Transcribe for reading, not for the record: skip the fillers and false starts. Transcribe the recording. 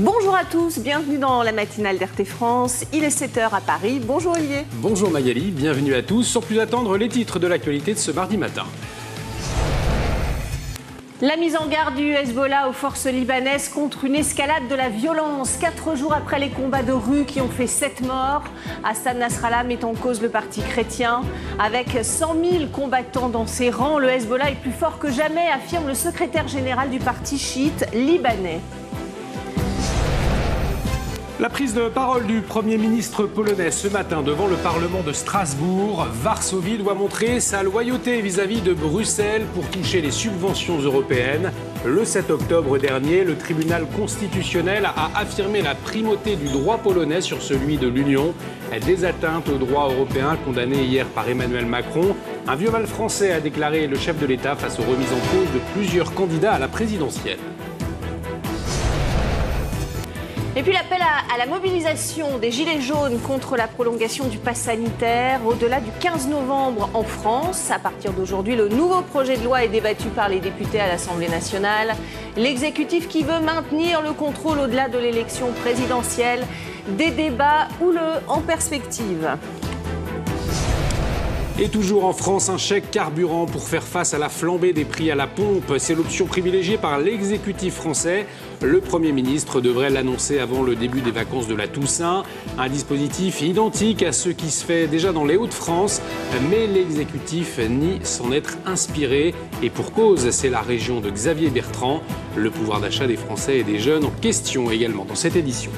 Bonjour à tous, bienvenue dans la matinale d'RT France. Il est 7h à Paris. Bonjour Olivier. Bonjour Magali, bienvenue à tous. Sans plus attendre, les titres de l'actualité de ce mardi matin. La mise en garde du Hezbollah aux forces libanaises contre une escalade de la violence. 4 jours après les combats de rue qui ont fait 7 morts, Hassan Nasrallah met en cause le parti chrétien. Avec 100 000 combattants dans ses rangs, le Hezbollah est plus fort que jamais, affirme le secrétaire général du parti chiite libanais. La prise de parole du Premier ministre polonais ce matin devant le Parlement de Strasbourg. Varsovie doit montrer sa loyauté vis-à-vis de Bruxelles pour toucher les subventions européennes. Le 7 octobre dernier, le tribunal constitutionnel a affirmé la primauté du droit polonais sur celui de l'Union. Des atteintes au droit européen condamnées hier par Emmanuel Macron. Un vieux mal français, a déclaré le chef de l'État face aux remises en cause de plusieurs candidats à la présidentielle. Et puis l'appel à la mobilisation des Gilets jaunes contre la prolongation du pass sanitaire au-delà du 15 novembre en France. À partir d'aujourd'hui, le nouveau projet de loi est débattu par les députés à l'Assemblée nationale. L'exécutif qui veut maintenir le contrôle au-delà de l'élection présidentielle. Des débats houleux en perspective. Et toujours en France, un chèque carburant pour faire face à la flambée des prix à la pompe. C'est l'option privilégiée par l'exécutif français. Le Premier ministre devrait l'annoncer avant le début des vacances de la Toussaint. Un dispositif identique à ce qui se fait déjà dans les Hauts-de-France. Mais l'exécutif nie s'en être inspiré. Et pour cause, c'est la région de Xavier Bertrand. Le pouvoir d'achat des Français et des jeunes en question également dans cette édition.